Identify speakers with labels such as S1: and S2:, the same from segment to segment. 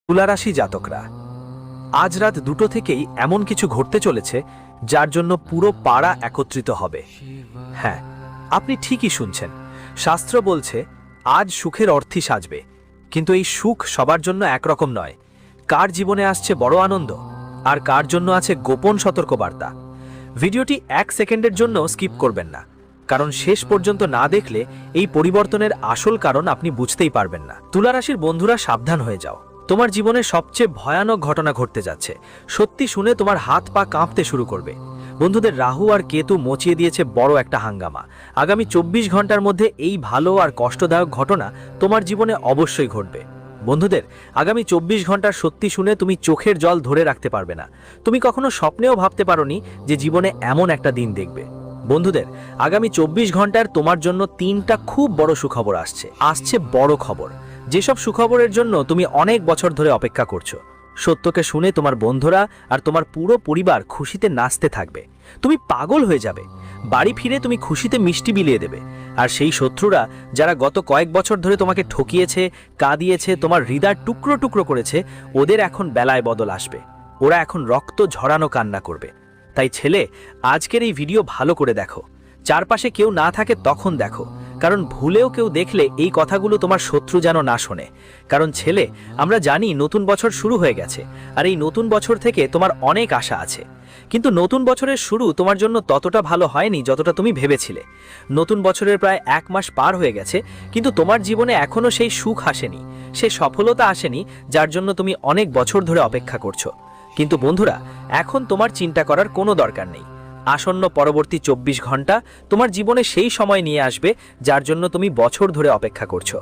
S1: তুলারাশি জাতকরা, আজ রাত 2টো থেকেই এমন কিছু ঘটতে চলেছে যার জন্য পুরো পাড়া একত্রিত হবে। হ্যাঁ, আপনি ঠিকই শুনছেন। শাস্ত্র বলছে আজ সুখের অর্থই সাজবে, কিন্তু এই সুখ সবার জন্য একরকম নয়। কার জীবনে আসছে বড় আনন্দ, আর কার জন্য আছে গোপন সতর্কবার্তা। ভিডিওটি 1 সেকেন্ডের জন্য স্কিপ করবেন না, কারণ শেষ পর্যন্ত না দেখলে এই পরিবর্তনের আসল কারণ আপনি বুঝতেই পারবেন না। তুলারাশির বন্ধুরা, সাবধান হয়ে যাও। তোমার জীবনে সবচেয়ে ভয়ানক ঘটনা ঘটতে যাচ্ছে। সত্যি শুনে তোমার হাত পা কাঁপতে শুরু করবে। বন্ধুদের, রাহু আর কেতু মচিয়ে দিয়েছে বড় একটা হাঙ্গামা। আগামী 24 ঘন্টার মধ্যে এই ভালো আর কষ্টদায়ক ঘটনা তোমার জীবনে অবশ্যই ঘটবে। বন্ধুদের, আগামী 24 ঘন্টার সত্যি শুনে তুমি চোখের জল ধরে রাখতে পারবে না। তুমি কখনো স্বপ্নেও ভাবতে পারোনি যে জীবনে এমন একটা দিন দেখবে। বন্ধুদের, আগামী 24 ঘন্টার তোমার জন্য 3টা খুব বড় সুখবর আসছে বড় খবর। যেসব সুখবরের জন্য তুমি অনেক বছর ধরে অপেক্ষা করছো, সত্যকে শুনে তোমার বন্ধুরা আর তোমার পুরো পরিবার খুশিতে নাচতে থাকবে। তুমি পাগল হয়ে যাবে। বাড়ি ফিরে তুমি খুশিতে মিষ্টি বিলিয়ে দেবে। আর সেই শত্রুরা যারা গত কয়েক বছর ধরে তোমাকে ঠকিয়েছে, কাঁদিয়েছে, তোমার হৃদয় টুকরো টুকরো করেছে, ওদের এখন বেলায় বদল আসবে। ওরা এখন রক্ত ঝরানো কান্না করবে। তাই ছেলে, আজকের এই ভিডিও ভালো করে দেখো। চারপাশে কেউ না থাকে তখন দেখো, কারণ ভুলেও কেউ দেখলে এই কথাগুলো তোমার শত্রু যেন না শোনে। কারণ ছেলে, আমরা জানি নতুন বছর শুরু হয়ে গেছে, আর এই নতুন বছর থেকে তোমার অনেক আশা আছে। কিন্তু নতুন বছরের শুরু তোমার জন্য ততটা ভালো হয়নি যতটা তুমি ভেবেছিলে। নতুন বছরের প্রায় 1 মাস পার হয়ে গেছে, কিন্তু তোমার জীবনে এখনো সেই সুখ আসেনি, সেই সফলতা আসেনি যার জন্য তুমি অনেক বছর ধরে অপেক্ষা করছো। কিন্তু বন্ধুরা, এখন তোমার চিন্তা করার কোনো দরকার নেই। আসন্ন পরবর্তী 24 ঘন্টা তোমার জীবনে সেই সময় নিয়ে আসবে যার জন্য তুমি বছর ধরে অপেক্ষা করছো।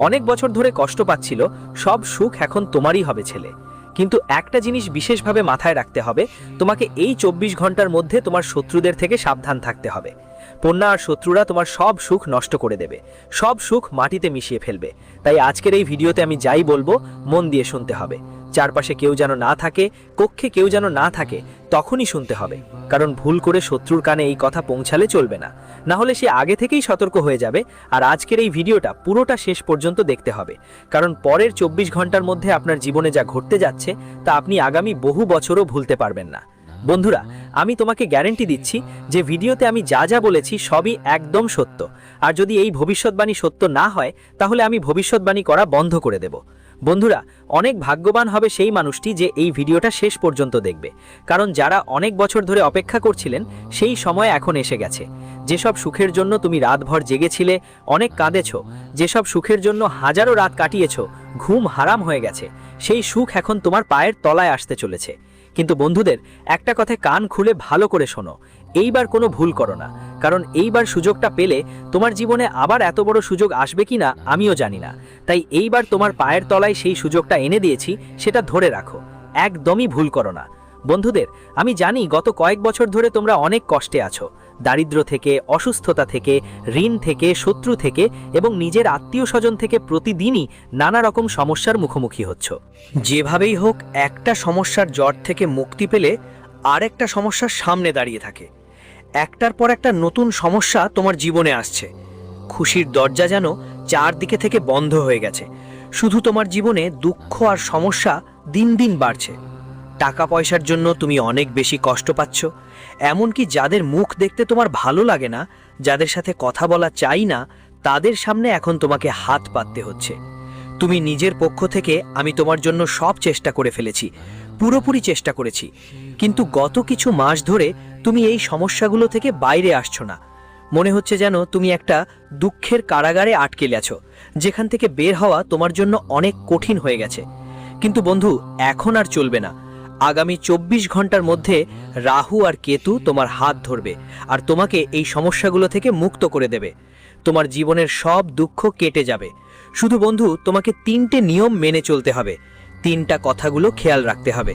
S1: অনেক বছর ধরে কষ্ট পাচ্ছিল, সব সুখ এখন তোমারই হবে ছেলে। কিন্তু একটা জিনিস বিশেষভাবে মাথায় রাখতে হবে, তোমাকে এই 24 ঘন্টার মধ্যে তোমার শত্রুদের থেকে সাবধান থাকতে হবে। পণ্যা আর শত্রুরা তোমার সব সুখ নষ্ট করে দেবে, সব সুখ মাটিতে মিশিয়ে ফেলবে। তাই আজকের এই ভিডিওতে আমি যাই বলবো মন দিয়ে শুনতে হবে। চারপাশে কেউ যেন না থাকে, কক্ষে কেউ যেন না থাকে, তখনই শুনতে হবে। কারণ ভুল করে শত্রুর কানে এই কথা পৌঁছালে চলবে না, না হলে সে আগে থেকেই সতর্ক হয়ে যাবে। আর আজকের এই ভিডিওটা পুরোটা শেষ পর্যন্ত দেখতে হবে, কারণ পরের 24 ঘন্টার মধ্যে আপনার জীবনে যা ঘটতে যাচ্ছে তা আপনি আগামী বহু বছরও ভুলতে পারবেন না। বন্ধুরা, আমি তোমাকে গ্যারান্টি দিচ্ছি যে ভিডিওতে আমি যা যা বলেছি সবই একদম সত্য। আর যদি এই ভবিষ্যৎবাণী সত্য না হয়, তাহলে আমি ভবিষ্যৎবাণী করা বন্ধ করে দেব। বন্ধুরা, অনেক ভাগ্যবান হবে সেই মানুষটি যে এই ভিডিওটা শেষ পর্যন্ত দেখবে, কারণ যারা অনেক বছর ধরে অপেক্ষা করছিলেন সেই সময় এখন এসে গেছে। যেসব সুখের জন্য তুমি রাতভর জেগেছিলে, অনেক কাঁদেছো, যেসব সুখের জন্য হাজারো রাত কাটিয়েছো, ঘুম হারাম হয়ে গেছে, সেই সুখ এখন তোমার পায়ের তলায় আসতে চলেছে। কিন্তু বন্ধুদের, একটা কথা কান খুলে ভালো করে শোনো, এইবার কোনো ভুল করো না। কারণ এইবার সুযোগটা পেলে তোমার জীবনে আবার এত বড় সুযোগ আসবে কিনা আমিও জানি না। তাই এইবার তোমার পায়ের তলায় সেই সুযোগটা এনে দিয়েছি, সেটা ধরে রাখো, একদমই ভুল করো না। বন্ধুদের, আমি জানি গত কয়েক বছর ধরে তোমরা অনেক কষ্টে আছো। দারিদ্র্য থেকে, অসুস্থতা থেকে, ঋণ থেকে, শত্রু থেকে এবং নিজের আত্মীয় স্বজন থেকে প্রতিদিনই নানা রকম সমস্যার মুখোমুখি হচ্ছ। যেভাবেই হোক একটা সমস্যার জট থেকে মুক্তি পেলে আরেকটা সমস্যার সামনে দাঁড়িয়ে থাকে। একটার পর একটা নতুন সমস্যা তোমার জীবনে আসছে। খুশির দরজা যেন চারদিকে থেকে বন্ধ হয়ে গেছে। শুধু তোমার জীবনে দুঃখ আর সমস্যা দিন দিন বাড়ছে। টাকা পয়সার জন্য তুমি অনেক বেশি কষ্ট পাচ্ছ। এমনকি যাদের মুখ দেখতে তোমার ভালো লাগে না, যাদের সাথে কথা বলা চাই না, তাদের সামনে এখন তোমাকে হাত পাততে হচ্ছে। তুমি নিজের পক্ষ থেকে আমি তোমার জন্য সব চেষ্টা করে ফেলেছি, পুরোপুরি চেষ্টা করেছি, কিন্তু গত কিছু মাস ধরে তুমি এই সমস্যাগুলো থেকে বাইরে আসছো না। মনে হচ্ছে যেন তুমি একটা দুঃখের কারাগারে আটকে গেছো, যেখান থেকে বের হওয়া তোমার জন্য অনেক কঠিন হয়ে গেছে। কিন্তু বন্ধু, এখন আর চলবে না। আগামী 24 ঘন্টার মধ্যে রাহু আর কেতু তোমার হাত ধরবে আর তোমাকে এই সমস্যাগুলো থেকে মুক্ত করে দেবে। তোমার জীবনের সব দুঃখ কেটে যাবে। শুধু বন্ধু, তোমাকে 3টে নিয়ম মেনে চলতে হবে। 3টা কথাগুলো খেয়াল রাখতে হবে।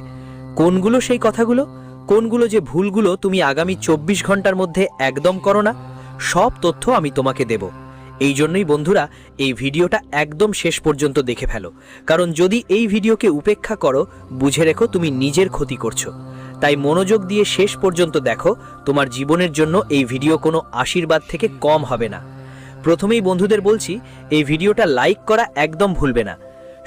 S1: কোনগুলো সেই কথাগুলো? কোনগুলো যে ভুলগুলো তুমি আগামী 24 ঘন্টার মধ্যে একদম করো না, সব তথ্য আমি তোমাকে দেব। এই জন্যই বন্ধুরা, এই ভিডিওটা একদম শেষ পর্যন্ত দেখে ফেলো, কারণ যদি এই ভিডিওকে উপেক্ষা করো, বুঝে রেখো তুমি নিজের ক্ষতি করছো। তাই মনোযোগ দিয়ে শেষ পর্যন্ত দেখো, তোমার জীবনের জন্য এই ভিডিও কোনো আশীর্বাদ থেকে কম হবে না। প্রথমেই বন্ধুদের বলছি, এই ভিডিওটা লাইক করা একদম ভুলবে না।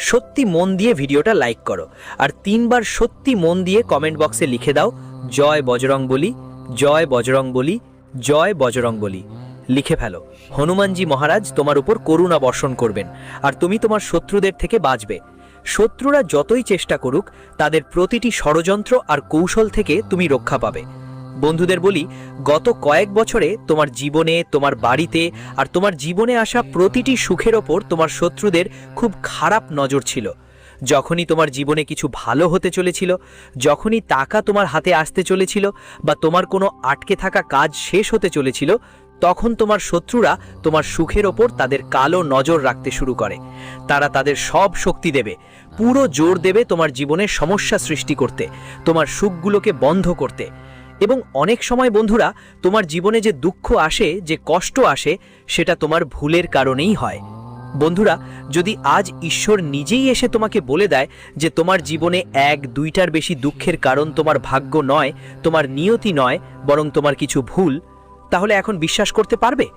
S1: সত্যি মন দিয়ে ভিডিওটা লাইক করো, আর 3বার সত্যি মন দিয়ে কমেন্ট বক্সে লিখে দাও, জয় বজরংবলী, জয় বজরংবলী, জয় বজরংবলী। লিখে ফেলো। হনুমানজি মহারাজ তোমার উপর করুণা বর্ষণ করবেন, আর তুমি তোমার শত্রুদের থেকে বাঁচবে। শত্রুরা যতই চেষ্টা করুক, তাদের প্রতিটি ষড়যন্ত্র আর কৌশল থেকে তুমি রক্ষা পাবে। বন্ধুদের বলি, গত কয়েক বছরে তোমার জীবনে, তোমার বাড়িতে আর তোমার জীবনে আসা প্রতিটি সুখের ওপর তোমার শত্রুদের খুব খারাপ নজর ছিল। যখনই তোমার জীবনে কিছু ভালো হতে চলেছিল, যখনই টাকা তোমার হাতে আসতে চলেছিল, বা তোমার কোনো আটকে থাকা কাজ শেষ হতে চলেছিল, তখন তোমার শত্রুরা তোমার সুখের ওপর তাদের কালো নজর রাখতে শুরু করে। তারা তাদের সব শক্তি দেবে, পুরো জোর দেবে তোমার জীবনে সমস্যা সৃষ্টি করতে, তোমার সুখগুলোকে বন্ধ করতে। এবং অনেক সময় বন্ধুরা, তোমার জীবনে যে দুঃখ আসে, যে কষ্ট আসে, সেটা তোমার ভুলের কারণেই হয়। বন্ধুরা, যদি আজ ঈশ্বর নিজেই এসে তোমাকে বলে দেয় যে তোমার জীবনে 1-2টার বেশি দুঃখের কারণ তোমার ভাগ্য নয়, তোমার নিয়তি নয়, বরং তোমার কিছু ভুল, তাহলে এখন বিশ্বাস করতে পারবে?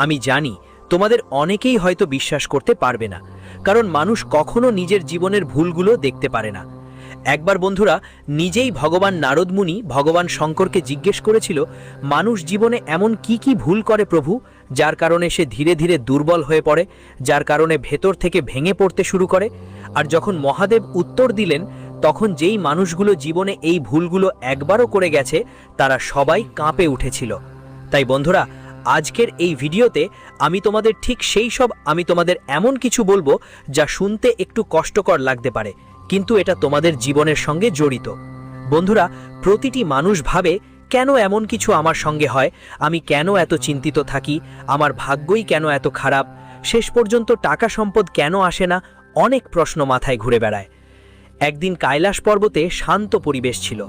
S1: আমি জানি তোমাদের অনেকেই হয়তো বিশ্বাস করতে পারবে না, কারণ মানুষ কখনো নিজের জীবনের ভুলগুলো দেখতে পারে না। একবার বন্ধুরা, নিজেই ভগবান নারদ মুনি ভগবান শঙ্করকে জিজ্ঞেস করেছিল, মানুষ জীবনে এমন কি কি ভুল করে প্রভু, যার কারণে সে ধীরে ধীরে দুর্বল হয়ে পড়ে, যার কারণে ভেতর থেকে ভেঙে পড়তে শুরু করে? আর যখন মহাদেব উত্তর দিলেন, তখন যেই মানুষগুলো জীবনে এই ভুলগুলো একবারও করে গেছে, তারা সবাই কাঁপে উঠেছিল। তাই বন্ধুরা, আজকের এই ভিডিওতে আমি তোমাদের এমন কিছু বলবো যা শুনতে একটু কষ্টকর লাগতে পারে, কিন্তু এটা তোমাদের জীবনের সঙ্গে জড়িত। বন্ধুরা, প্রতিটি মানুষ ভাবে, কেন এমন কিছু আমার সঙ্গে হয়, আমি কেন এত চিন্তিত থাকি, আমার ভাগ্যই কেন এত খারাপ, শেষ পর্যন্ত টাকা সম্পদ কেন আসে না, অনেক প্রশ্ন মাথায় ঘুরে বেড়ায়। একদিন কৈলাস পর্বতে শান্ত পরিবেশ ছিল।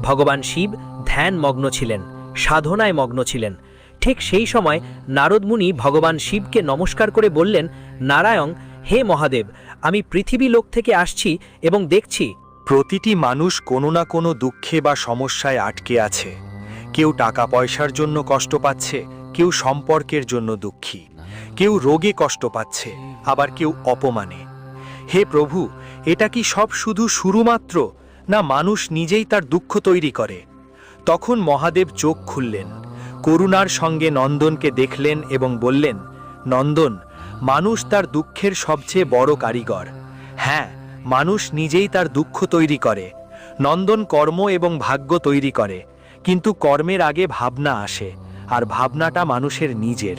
S1: ভগবান শিব ধ্যান মগ্ন ছিলেন, সাধনায় মগ্ন ছিলেন। ঠিক সেই সময় নারদ মুনি ভগবান শিবকে নমস্কার করে বললেন, নারায়ণ, হে মহাদেব, আমি পৃথিবী লোক থেকে আসছি এবং দেখছি
S2: প্রতিটি মানুষ কোনো না কোনো দুঃখে বা সমস্যায় আটকে আছে। কেউ টাকা পয়সার জন্য কষ্ট পাচ্ছে, কেউ সম্পর্কের জন্য দুঃখী, কেউ রোগে কষ্ট পাচ্ছে, আবার কেউ অপমানে। হে প্রভু, এটা কি সব শুধু শুরু মাত্র, না মানুষ নিজেই তার দুঃখ তৈরি করে? তখন মহাদেব চোখ খুললেন, করুণার সঙ্গে নন্দনকে দেখলেন এবং বললেন, নন্দন, মানুষ তার দুঃখের সবচেয়ে বড় কারিগর। হ্যাঁ, মানুষ নিজেই তার দুঃখ তৈরি করে। নন্দন কর্ম এবং ভাগ্য তৈরি করে, কিন্তু কর্মের আগে ভাবনা আসে, আর ভাবনাটা মানুষের নিজের।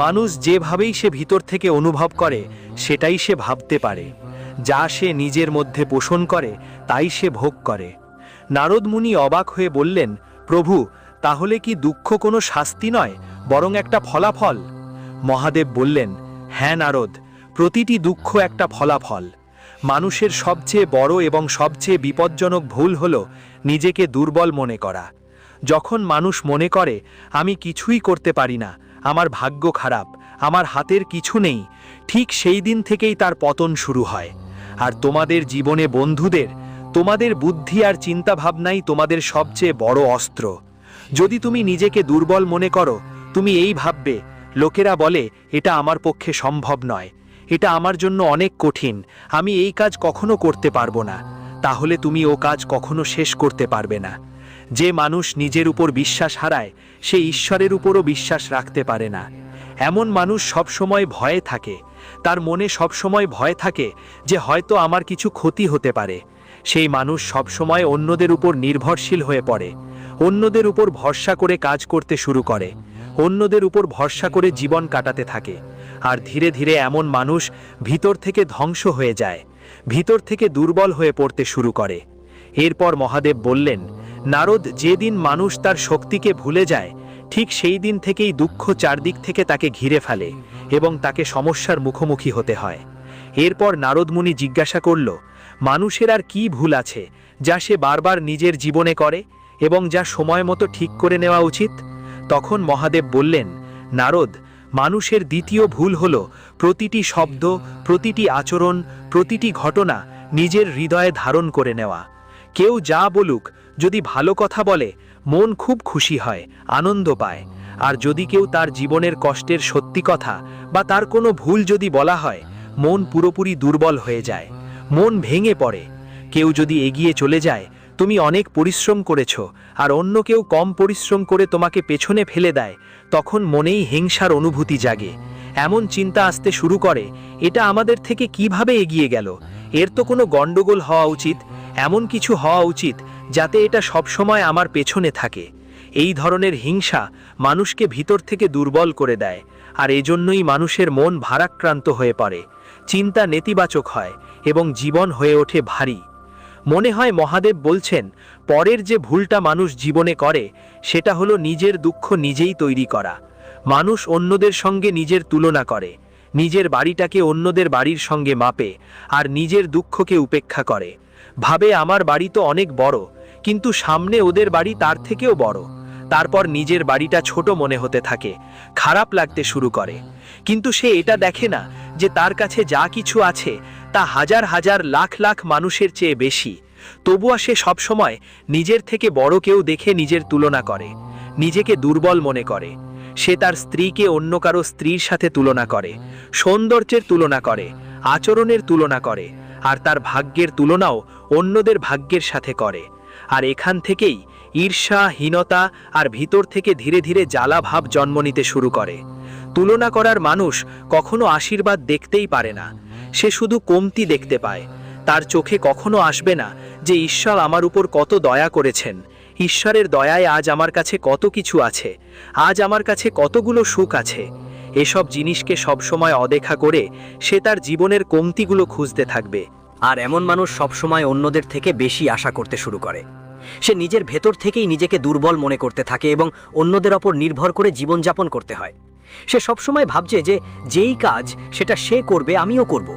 S2: মানুষ যেভাবেই সে ভিতর থেকে অনুভব করে, সেটাই সে ভাবতে পারে। যা সে নিজের মধ্যে পোষণ করে, তাই সে ভোগ করে। নারদ মুনি অবাক হয়ে বললেন, প্রভু, তাহলে কি দুঃখ কোনো শাস্তি নয়, বরং একটা ফলাফল? মহাদেব বললেন, হ্যাঁ নারদ, প্রতিটি দুঃখ একটা ফলাফল। মানুষের সবচেয়ে বড় এবং সবচেয়ে বিপজ্জনক ভুল হল নিজেকে দুর্বল মনে করা। যখন মানুষ মনে করে, আমি কিছুই করতে পারি না, আমার ভাগ্য খারাপ, আমার হাতের কিছু নেই, ঠিক সেই দিন থেকেই তার পতন শুরু হয়। আর তোমাদের জীবনে বন্ধুদের, তোমাদের বুদ্ধি আর চিন্তাভাবনাই তোমাদের সবচেয়ে বড় অস্ত্র। যদি তুমি নিজেকে দুর্বল মনে করো, তুমি এই ভাববে, লোকেরা বলে এটা আমার পক্ষে সম্ভব নয়, এটা আমার জন্য অনেক কঠিন, আমি এই কাজ কখনো করতে পারবো না, তাহলে তুমি ও কাজ কখনো শেষ করতে পারবে না। যে মানুষ নিজের উপর বিশ্বাস হারায়, সে ঈশ্বরের উপরও বিশ্বাস রাখতে পারে না। এমন মানুষ সবসময় ভয়ে থাকে, তার মনে সবসময় ভয় থাকে যে হয়তো আমার কিছু ক্ষতি হতে পারে। সেই মানুষ সবসময় অন্যদের উপর নির্ভরশীল হয়ে পড়ে, অন্যদের উপর ভরসা করে কাজ করতে শুরু করে, অন্যদের উপর ভরসা করে জীবন কাটাতে থাকে। আর ধীরে ধীরে এমন মানুষ ভিতর থেকে ধ্বংস হয়ে যায়, ভিতর থেকে দুর্বল হয়ে পড়তে শুরু করে। এরপর মহাদেব বললেন, নারদ, যেদিন মানুষ তার শক্তিকে ভুলে যায়, ঠিক সেই দিন থেকেই দুঃখ চারদিক থেকে তাকে ঘিরে ফেলে এবং তাকে সমস্যার মুখোমুখি হতে হয়। এরপর নারদ মুনি জিজ্ঞাসা করল, মানুষের আর কি ভুল আছে যা সে বারবার নিজের জীবনে করে এবং যা সময় মতো ঠিক করে নেওয়া উচিত? তখন মহাদেব বললেন, নারদ, মানুষের দ্বিতীয় ভুল হল প্রতিটি শব্দ, প্রতিটি আচরণ, প্রতিটি ঘটনা নিজের হৃদয়ে ধারণ করে নেওয়া। কেউ যা বলুক, যদি ভালো কথা বলে, মন খুব খুশি হয়, আনন্দ পায়। আর যদি কেউ তার জীবনের কষ্টের সত্যি কথা বা তার কোনো ভুল যদি বলা হয়,
S1: মন পুরোপুরি দুর্বল হয়ে যায়, মন ভেঙে পড়ে। কেউ যদি এগিয়ে চলে যায়, তুমি অনেক পরিশ্রম করেছ, আর অন্য কেউ কম পরিশ্রম করে তোমাকে পেছনে ফেলে দেয়, তখন মনেই হিংসার অনুভূতি জাগে। এমন চিন্তা আসতে শুরু করে, এটা আমাদের থেকে কিভাবে এগিয়ে গেল? এর তো কোনো গণ্ডগোল হওয়া উচিত, এমন কিছু হওয়া উচিত যাতে এটা সবসময় আমার পেছনে থাকে। এই ধরনের হিংসা মানুষকে ভিতর থেকে দুর্বল করে দেয়, আর এজন্যই মানুষের মন ভারাক্রান্ত হয়ে পড়ে, চিন্তা নেতিবাচক হয় এবং জীবন হয়ে ওঠে ভারী। মনে হয় মহাদেব বলছেন, পরের যে ভুলটা মানুষ জীবনে করে সেটা হলো নিজের দুঃখ নিজেই তৈরি করা। মানুষ অন্যদের সঙ্গে নিজের তুলনা করে, নিজের বাড়িটাকে অন্যদের বাড়ির সঙ্গে মাপে, আর নিজের দুঃখকে উপেক্ষা করে। ভাবে আমার বাড়ি তো অনেক বড়, কিন্তু সামনে ওদের বাড়ি তার থেকেও বড়। তারপর নিজের বাড়িটা ছোট মনে হতে থাকে, খারাপ লাগতে শুরু করে। কিন্তু সে এটা দেখে না যে তার কাছে যা কিছু আছে তা হাজার হাজার লাখ লাখ মানুষের চেয়ে বেশি। তবুও সে সবসময় নিজের থেকে বড় কেউ দেখে নিজের তুলনা করে, নিজেকে দুর্বল মনে করে। সে তার স্ত্রীকে অন্য কারো স্ত্রীর সাথে তুলনা করে, সৌন্দর্যের তুলনা করে, আচরণের তুলনা করে, আর তার ভাগ্যের তুলনাও অন্যদের ভাগ্যের সাথে করে। আর এখান থেকেই ঈর্ষা, হীনতা আর ভিতর থেকে ধীরে ধীরে জ্বালা ভাব জন্ম নিতে শুরু করে। তুলনা করার মানুষ কখনো আশীর্বাদ দেখতেই পারে না, সে শুধু কমতি দেখতে পায়। তার চোখে কখনো আসবে না যে ঈশ্বর আমার উপর কত দয়া করেছেন, ঈশ্বরের দয়ায় আজ আমার কাছে কত কিছু আছে, আজ আমার কাছে কতগুলো সুখ আছে। এসব জিনিসকে সবসময় অদেখা করে সে তার জীবনের কমতিগুলো খুঁজতে থাকবে।
S3: আর এমন মানুষ সবসময় অন্যদের থেকে বেশি আশা করতে শুরু করে। সে নিজের ভেতর থেকেই নিজেকে দুর্বল মনে করতে থাকে এবং অন্যদের ওপর নির্ভর করে জীবনযাপন করতে হয়। সে সবসময় ভাবছে যে যেই কাজ সেটা সে করবে আমিও করব।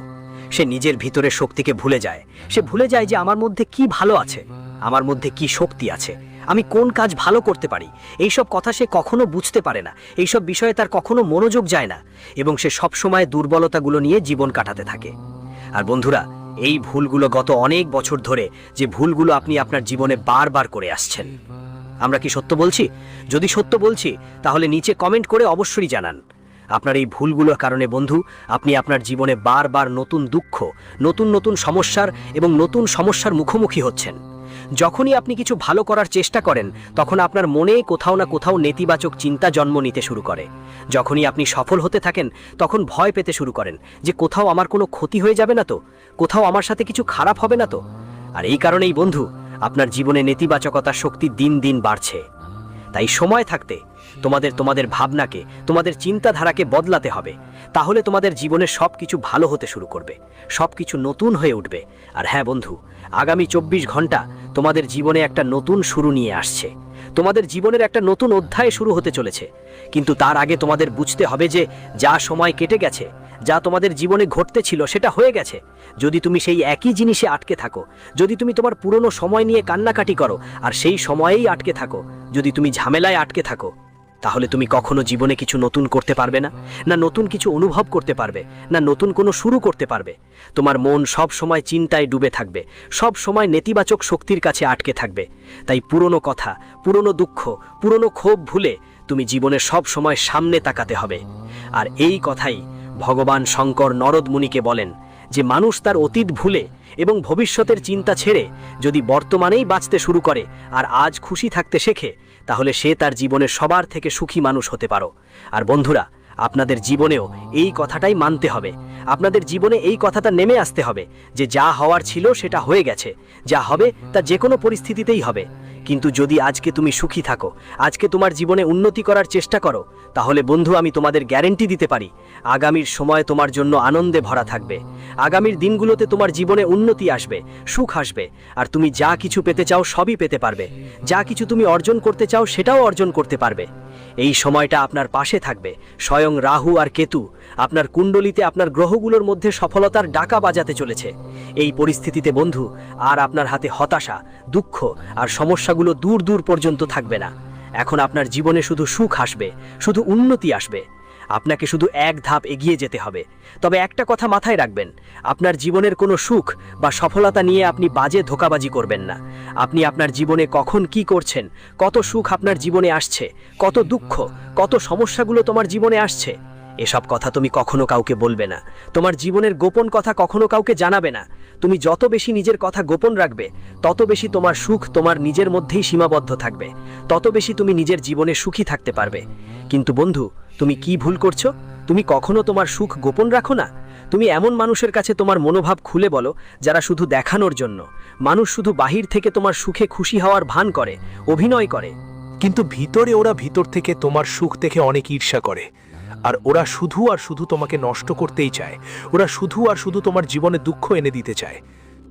S3: সে নিজের ভিতরের শক্তিকে ভুলে যায়। সে ভুলে যায় যে আমার মধ্যে কি ভালো আছে, আমার মধ্যে কি শক্তি আছে, আমি কোন কাজ ভালো করতে পারি। এইসব কথা সে কখনো বুঝতে পারে না, এইসব বিষয়ে তার কখনো মনোযোগ যায় না, এবং সে সবসময় দুর্বলতাগুলো নিয়ে জীবন কাটাতে থাকে। আর বন্ধুরা, এই ভুলগুলো গত অনেক বছর ধরে যে ভুলগুলো আপনি আপনার জীবনে বারবার করে আসছেন, আমরা কি সত্য বলছি? যদি সত্য বলছি তাহলে নিচে কমেন্ট করে অবশ্যই জানান। আপনার এই ভুলগুলোর কারণে বন্ধু, আপনি আপনার জীবনে বারবার নতুন দুঃখ, নতুন নতুন সমস্যার এবং নতুন সমস্যার মুখোমুখি হচ্ছেন। যখনই আপনি কিছু ভালো করার চেষ্টা করেন, তখন আপনার মনে কোথাও না কোথাও নেতিবাচক চিন্তা জন্ম নিতে শুরু করে। যখনই আপনি সফল হতে থাকেন, তখন ভয় পেতে শুরু করেন যে কোথাও আমার কোনো ক্ষতি হয়ে যাবে না তো, কোথাও আমার সাথে কিছু খারাপ হবে না তো। আর এই কারণেই বন্ধু, আপনার জীবনে নেতিবাচকতার শক্তি দিন দিন বাড়ছে। তাই সময় থাকতে তোমাদের ভাবনাকে, তোমাদের চিন্তাধারাকে বদলাতে হবে। তাহলে তোমাদের জীবনে সব কিছু ভালো হতে শুরু করবে, সব কিছু নতুন হয়ে উঠবে। আর হ্যাঁ বন্ধু, আগামী 24 ঘন্টা তোমাদের জীবনে একটা নতুন শুরু নিয়ে আসছে। তোমাদের জীবনের একটা নতুন অধ্যায় শুরু হতে চলেছে। কিন্তু তার আগে তোমাদের বুঝতে হবে যে যা সময় কেটে গেছে, যা তোমাদের জীবনে ঘটতে ছিল সেটা হয়ে গেছে। যদি তুমি সেই একই জিনিসে আটকে থাকো, যদি তুমি তোমার পুরনো সময় নিয়ে কান্নাকাটি করো আর সেই সময়েই আটকে থাকো, যদি তুমি ঝামেলায় আটকে থাকো, তাহলে তুমি কখনো জীবনে কিছু নতুন করতে পারবে না, না নতুন কিছু অনুভব করতে পারবে, না নতুন কোনো শুরু করতে পারবে। তোমার মন সব সময় চিন্তায় ডুবে থাকবে, সব সময় নেতিবাচক শক্তির কাছে আটকে থাকবে। তাই পুরনো কথা, পুরনো দুঃখ, পুরনো ক্ষোভ ভুলে তুমি জীবনে সব সময় সামনে তাকাতে হবে। আর এই কথাই ভগবান শঙ্কর নরদ মুনিকে বলেন যে মানুষ তার অতীত ভুলে এবং ভবিষ্যতের চিন্তা ছেড়ে যদি বর্তমানেই বাঁচতে শুরু করে আর আজ খুশি থাকতে শেখে, তাহলে সে তার জীবনের সবার থেকে সুখী মানুষ হতে পারো। আর বন্ধুরা, আপনাদের জীবনেও এই কথাটাই মানতে হবে। আপনাদের জীবনে এই কথাটা নেমে আসতে হবে যে যা হওয়ার ছিল সেটা হয়ে গেছে, যা হবে তা যে কোনো পরিস্থিতিতেই হবে। কিন্তু যদি আজকে তুমি সুখী থাকো, আজকে তোমার জীবনে উন্নতি করার চেষ্টা করো, তাহলে বন্ধু আমি তোমাদের গ্যারেন্টি দিতে পারি আগামীর সময় তোমার জন্য আনন্দে ভরা থাকবে। আগামীর দিনগুলোতে তোমার জীবনে উন্নতি আসবে, সুখ আসবে, আর তুমি যা কিছু পেতে চাও সবই পেতে পারবে। যা কিছু তুমি অর্জন করতে চাও সেটাও অর্জন করতে পারবে। এই সময়টা আপনার পাশে থাকবে স্বয়ং রাহু আর কেতু। আপনার কুণ্ডলিতে আপনার গ্রহগুলোর মধ্যে সফলতার ডাকা বাজাতে চলেছে। এই পরিস্থিতিতে বন্ধু আর আপনার হাতে হতাশা, দুঃখ আর সমস্যাগুলো দূর দূর পর্যন্ত থাকবে না। এখন আপনার জীবনে শুধু সুখ আসবে, শুধু উন্নতি আসবে। আপনাকে শুধু এক ধাপ এগিয়ে যেতে হবে। তবে একটা কথা মাথায় রাখবেন, আপনার জীবনের কোনো সুখ বা সফলতা নিয়ে আপনি বাজে ধোঁকাবাজি করবেন না। আপনি আপনার জীবনে কখন কি করছেন, কত সুখ আপনার জীবনে আসছে, কত দুঃখ, কত সমস্যাগুলো তোমার জীবনে আসছে, এসব কথা তুমি কখনো কাউকে বলবে না। তোমার জীবনের গোপন কথা কখনো কাউকে জানাবে না। তুমি যত বেশি নিজের কথা গোপন রাখবে, তত বেশি তোমার সুখ তোমার নিজের মধ্যেই সীমাবদ্ধ থাকবে, তত বেশি তুমি নিজের জীবনে সুখী থাকতে পারবে। কিন্তু বন্ধু, তুমি কি ভুল করছো? তুমি কখনো তোমার সুখ গোপন রাখো না। তুমি এমন মানুষের কাছে তোমার মনোভাব খুলে বলো, যারা শুধু দেখানোর জন্য। মানুষ শুধু বাহির থেকে তোমার সুখে খুশি হওয়ার ভান করে, অভিনয় করে।
S1: কিন্তু ভিতরে ওরা ভিতর থেকে তোমার সুখ দেখে অনেক ঈর্ষা করে। আর ওরা শুধু আর শুধু তোমাকে নষ্ট করতেই চায়। ওরা শুধু আর শুধু তোমার জীবনে দুঃখ এনে দিতে চায়।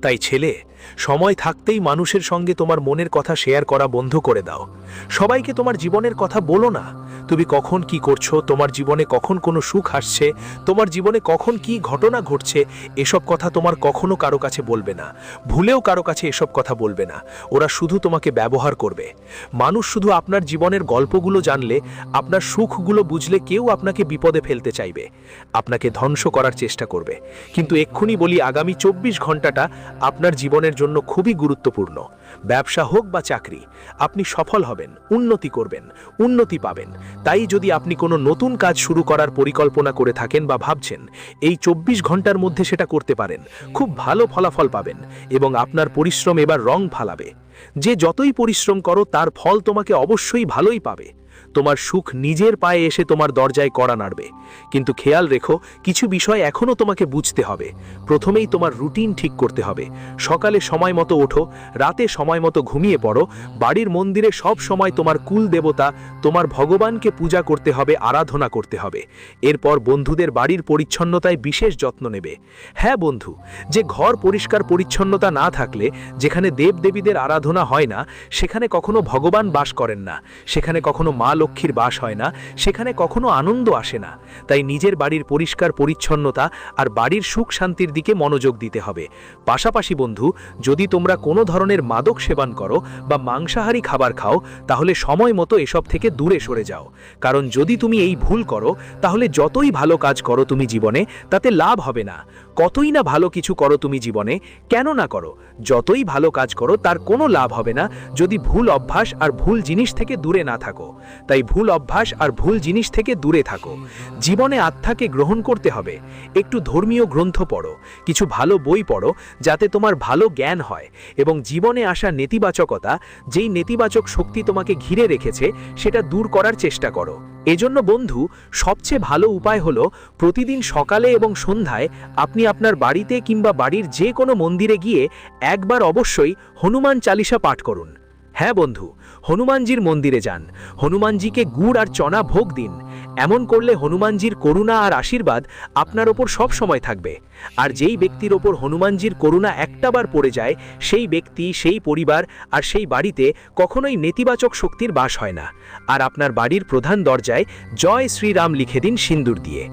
S1: তাই ছেলে, সময় থাকতেই মানুষের সঙ্গে তোমার মনের কথা শেয়ার করা বন্ধ করে দাও। সবাইকে তোমার জীবনের কথা বলো না। তুমি কখন কি করছো, তোমার জীবনে কখন কোনো সুখ আসছে, তোমার জীবনে কখন কি ঘটনা ঘটছে, এসব কথা তোমার কখনো কারো কাছে বলবে না। ভুলেও কারো কাছে এসব কথা বলবে না। ওরা শুধু তোমাকে ব্যবহার করবে। মানুষ শুধু আপনার জীবনের গল্পগুলো জানলে, আপনার সুখগুলো বুঝলে কেউ আপনাকে বিপদে ফেলতে চাইবে, আপনাকে ধ্বংস করার চেষ্টা করবে। কিন্তু এক্ষুনি বলি, আগামী 24 ঘন্টাটা আপনার জীবনের জন্য খুবই গুরুত্বপূর্ণ। ব্যবসা হোক বা চাকরি, আপনি সফল হবেন, উন্নতি করবেন, উন্নতি পাবেন। তাই যদি আপনি কোনো নতুন কাজ শুরু করার পরিকল্পনা করে থাকেন বা ভাবছেন, এই 24 ঘন্টার মধ্যে সেটা করতে পারেন, খুব ভালো ফলাফল পাবেন এবং আপনার পরিশ্রম এবার রং ফালাবে। যে যতই পরিশ্রম করো, তার ফল তোমাকে অবশ্যই ভালোই পাবে। তোমার সুখ নিজের পায়ে এসে তোমার দরজায় কড়া নাড়বে। কিন্তু খেয়াল রেখো, কিছু বিষয় এখনও তোমাকে বুঝতে হবে। প্রথমেই তোমার রুটিন ঠিক করতে হবে। সকালে সময় মতো ওঠো, রাতে সময় মতো ঘুমিয়ে পড়ো। বাড়ির মন্দিরে সব সময় তোমার কুল দেবতা, তোমার ভগবানকে পূজা করতে হবে, আরাধনা করতে হবে। এরপর বন্ধুদের বাড়ির পরিচ্ছন্নতায় বিশেষ যত্ন নেবে। হ্যাঁ বন্ধু, যে ঘর পরিষ্কার পরিচ্ছন্নতা না থাকলে, যেখানে দেবদেবীদের আরাধনা হয় না, সেখানে কখনো ভগবান বাস করেন না, সেখানে কখনো মা লক্ষ্মীর বাস হয় না, সেখানে কখনো আনন্দ আসে না। তাই নিজের বাড়ির পরিষ্কার পরিচ্ছন্নতা আর বাড়ির সুখ শান্তির দিকে মনোযোগ দিতে হবে। পাশাপাশি বন্ধু, যদি তোমরা কোনো ধরনের মাদক সেবন করো বা মাংসাহারী খাবার খাও, তাহলে সময় মতো এসব থেকে দূরে সরে যাও। কারণ যদি তুমি এই ভুল করো, তাহলে যতই ভালো কাজ করো তুমি জীবনে, তাতে লাভ হবে না। কতই না ভালো কিছু করো তুমি জীবনে, কেন না করো, যতই ভালো কাজ করো তার কোনো লাভ হবে না যদি ভুল অভ্যাস আর ভুল জিনিস থেকে দূরে না থাকো। তাই ভুল অভ্যাস আর ভুল জিনিস থেকে দূরে থাকো। জীবনে আত্মাকে গ্রহণ করতে হবে। একটু ধর্মীয় গ্রন্থ পড়ো, কিছু ভালো বই পড়ো, যাতে তোমার ভালো জ্ঞান হয় এবং জীবনে আসা নেতিবাচকতা, যেই নেতিবাচক শক্তি তোমাকে ঘিরে রেখেছে, সেটা দূর করার চেষ্টা করো। এজন্য বন্ধু, সবচেয়ে ভালো উপায় হলো প্রতিদিন সকালে এবং সন্ধ্যায় আপনি আপনার বাড়িতে কিংবা বাড়ির যে কোনো মন্দিরে গিয়ে একবার অবশ্যই হনুমান চালিসা পাঠ করুন। হ্যাঁ বন্ধু, হনুমানজির মন্দিরে যান, হনুমানজিকে গুড় আর চনা ভোগ দিন। এমন করলে হনুমানজির করুণা আর আশীর্বাদ আপনার ওপর সব সময় থাকবে। আর যেই ব্যক্তির ওপর হনুমানজির করুণা একটাবার পড়ে যায়, সেই ব্যক্তি, সেই পরিবার আর সেই বাড়িতে কখনোই নেতিবাচক শক্তির বাস হয় না। আর আপনার বাড়ির প্রধান দরজায় জয় শ্রীরাম লিখে দিন সিন্দুর দিয়ে।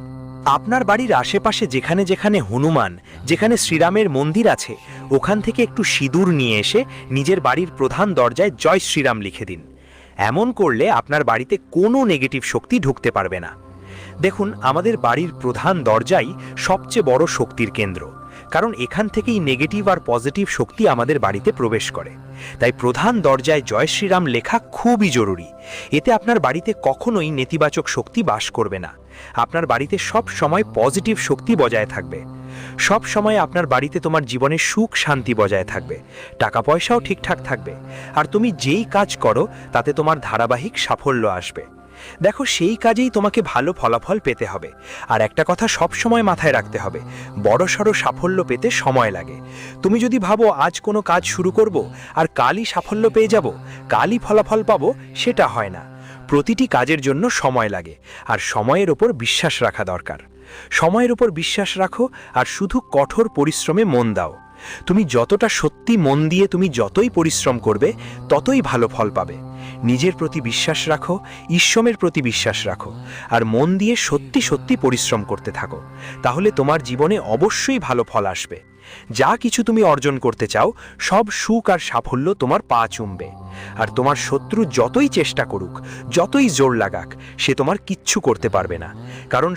S2: আপনার বাড়ির আশেপাশে যেখানে যেখানে হনুমান, যেখানে শ্রীরামের মন্দির আছে, ওখান থেকে একটু সিঁদুর নিয়ে এসে নিজের বাড়ির প্রধান দরজায় জয় শ্রীরাম লিখে দিন। এমন করলে আপনার বাড়িতে কোনো নেগেটিভ শক্তি ঢুকতে পারবে না। দেখুন, আমাদের বাড়ির প্রধান দরজাই সবচেয়ে বড় শক্তির কেন্দ্র, কারণ এখান থেকেই নেগেটিভ আর পজিটিভ শক্তি আমাদের বাড়িতে প্রবেশ করে। তাই প্রধান দরজায় জয় শ্রীরাম লেখা খুবই জরুরি। এতে আপনার বাড়িতে কখনোই নেতিবাচক শক্তি বাস করবে না। আপনার বাড়িতে সব সময় পজিটিভ শক্তি বজায় থাকবে। সব সময় আপনার বাড়িতে তোমার জীবনে সুখ শান্তি বজায় থাকবে, টাকা পয়সাও ঠিকঠাক থাকবে। আর তুমি যেই কাজ করো তাতে তোমার ধারাবাহিক সাফল্য আসবে। দেখো, সেই কাজেই তোমাকে ভালো ফলাফল পেতে হবে। আর একটা কথা সব সময় মাথায় রাখতে হবে, বড়সড় সাফল্য পেতে সময় লাগে। তুমি যদি ভাবো আজ কোনো কাজ শুরু করব আর কালই সাফল্য পেয়ে যাব, কালই ফলাফল পাবো, সেটা হয় না। প্রতিটি কাজের জন্য সময় লাগে, আর সময়ের ওপর বিশ্বাস রাখা দরকার। সময়ের ওপর বিশ্বাস রাখো আর শুধু কঠোর পরিশ্রমে মন দাও। তুমি যতটা সত্যি মন দিয়ে তুমি যতই পরিশ্রম করবে, ততই ভালো ফল পাবে। নিজের প্রতি বিশ্বাস রাখো, ঈশ্বরের প্রতি বিশ্বাস রাখো, আর মন দিয়ে সত্যি সত্যি পরিশ্রম করতে থাকো। তাহলে তোমার জীবনে অবশ্যই ভালো ফল আসবে। যা কিছু তুমি অর্জন করতে চাও, সব সুখ আর সাফল্য তোমার পা চুমবে। আর তোমার শত্রু যতই চেষ্টা করুক, যতই জোর লাগাক, সে তোমার কিচ্ছু করতে পারবে না, কারণ